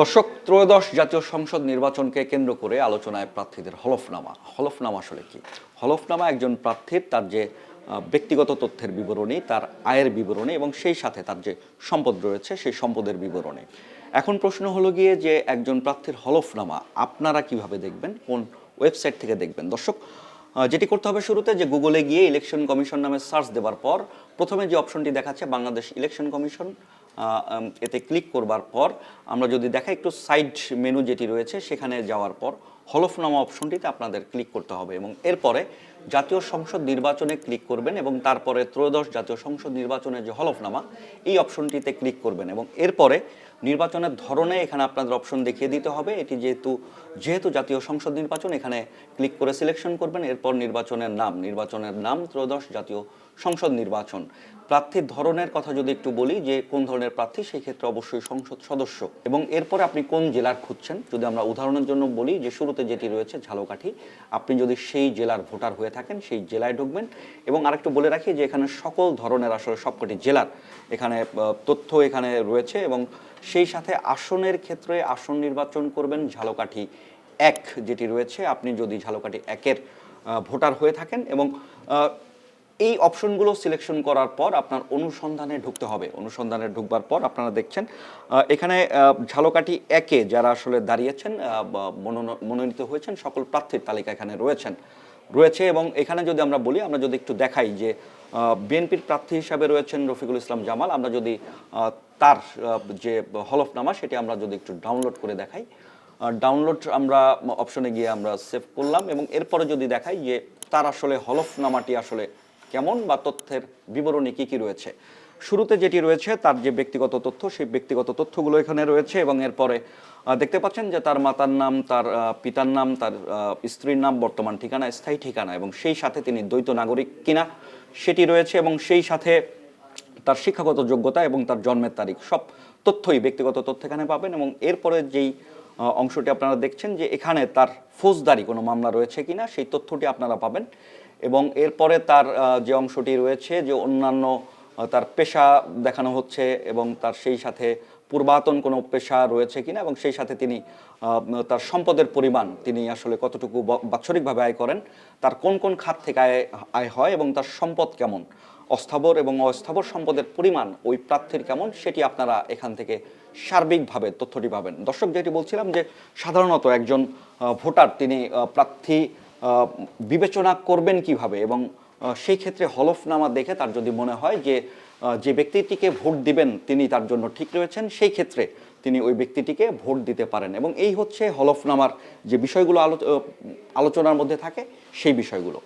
দর্শক, ত্রয়োদশ জাতীয় সংসদ নির্বাচনকে কেন্দ্র করে আলোচনায় প্রার্থীদের হলফনামা। হলফনামা আসলে কি? হলফনামা একজন প্রার্থীর তার যে ব্যক্তিগত তথ্যের বিবরণী, তার আয়ের বিবরণী এবং সেই সাথে তার যে সম্পদ রয়েছে সেই সম্পদের বিবরণী। এখন প্রশ্ন হলো গিয়ে যে একজন প্রার্থীর হলফনামা আপনারা কিভাবে দেখবেন, কোন ওয়েবসাইট থেকে দেখবেন? দর্শক, যেটি করতে হবে শুরুতে যে গুগলে গিয়ে ইলেকশন কমিশন নামে সার্চ দেওয়ার পর প্রথমে যে অপশনটি দেখাচ্ছে বাংলাদেশ ইলেকশন কমিশন, এতে ক্লিক করবার পর আমরা যদি দেখা একটু সাইড মেনু যেটি রয়েছে সেখানে যাওয়ার পর হলফনামা অপশনটিতে আপনাদের ক্লিক করতে হবে এবং এরপরে জাতীয় সংসদ নির্বাচনে ক্লিক করবেন এবং তারপরে ত্রয়োদশ জাতীয় সংসদ নির্বাচনের যে হলফনামা এই অপশনটিতে ক্লিক করবেন এবং এরপরে নির্বাচনের ধরনে এখানে আপনাদের অপশন দেখিয়ে দিতে হবে। এটি যেহেতু জাতীয় সংসদ নির্বাচন, এখানে ক্লিক করে সিলেকশন করবেন। এরপর নির্বাচনের নাম ত্রয়োদশ জাতীয় সংসদ নির্বাচন। প্রার্থীর ধরনের কথা যদি একটু বলি যে কোন ধরনের প্রার্থী, সেই ক্ষেত্রে অবশ্যই সংসদ সদস্য এবং এরপরে আপনি কোন জেলার খুঁজছেন। যদি আমরা উদাহরণের জন্য বলি যে শুরুতে যেটি রয়েছে ঝালকাঠি, আপনি যদি সেই জেলার ভোটার হয়ে থাকেন সেই জেলায় ঢুকবেন এবং আরেকটু বলে রাখি যে এখানে সকল ধরনের আসলে সবকটি জেলার এখানে তথ্য এখানে রয়েছে এবং সেই সাথে আসনের ক্ষেত্রে আসন নির্বাচন করবেন ঝালকাঠি 1 যেটি রয়েছে। আপনি যদি ঝালকাঠি 1-এর ভোটার হয়ে থাকেন এবং এই অপশনগুলো সিলেকশন করার পর আপনার অনুসন্ধানে ঢুকতে হবে। অনুসন্ধানে ঢুকবার পর আপনারা দেখছেন এখানে ঝালকাঠি 1-এ যারা আসলে দাঁড়িয়েছেন মনোনীত হয়েছেন সকল প্রার্থীর তালিকা এখানে রয়েছে এবং এখানে যদি আমরা বলি, আমরা যদি একটু দেখাই যে বিএনপির প্রার্থী হিসাবে রয়েছেন রফিকুল ইসলাম জামাল। আমরা যদি তার যে হলফনামা সেটি আমরা যদি একটু ডাউনলোড করে দেখাই, ডাউনলোড আমরা অপশনে গিয়ে আমরা সেভ করলাম এবং এরপরে যদি দেখাই যে তার আসলে হলফনামাটি আসলে কেমন বা তথ্যের বিবরণী কি রয়েছে। শুরুতে যেটি রয়েছে তার যে ব্যক্তিগত তথ্য, সেই ব্যক্তিগত তথ্যগুলো এখানে রয়েছে এবং এরপরে দেখতে পাচ্ছেন যে তার মাতার নাম, তার পিতার নাম, তার স্ত্রীর নাম, বর্তমান ঠিকানা, স্থায়ী ঠিকানা এবং সেই সাথে তিনি দ্বৈত নাগরিক কিনা সেটি রয়েছে এবং সেই সাথে তার শিক্ষাগত যোগ্যতা এবং তার জন্মের তারিখ, সব তথ্যই ব্যক্তিগত তথ্য এখানে পাবেন এবং এরপরে যেই অংশটি আপনারা দেখছেন যে এখানে তার ফৌজদারি কোনো মামলা রয়েছে কিনা সেই তথ্যটি আপনারা পাবেন এবং এরপরে তার যে অংশটি রয়েছে যে অন্যান্য তার পেশা দেখানো হচ্ছে এবং তার সেই সাথে পূর্বাতন কোনো পেশা রয়েছে কিনা এবং সেই সাথে তিনি তার সম্পদের পরিমাণ, তিনি আসলে কতটুকু বাৎসরিকভাবে আয় করেন, তার কোন কোন খাত থেকে আয় হয় এবং তার সম্পদ কেমন, অস্থাবর এবং অস্থাবর সম্পদের পরিমাণ ওই প্রার্থীর কেমন, সেটি আপনারা এখান থেকে সার্বিকভাবে তথ্যটি পাবেন। দর্শক, যেটি বলছিলাম যে সাধারণত একজন ভোটার তিনি প্রার্থী বিবেচনা করবেন কিভাবে এবং সেই ক্ষেত্রে হলফনামা দেখে তার যদি মনে হয় যে যে ব্যক্তিটিকে ভোট দিবেন তিনি তার জন্য ঠিক রয়েছেন, সেই ক্ষেত্রে তিনি ওই ব্যক্তিটিকে ভোট দিতে পারেন এবং এই হচ্ছে হলফনামার যে বিষয়গুলো আলোচনার মধ্যে থাকে সেই বিষয়গুলো।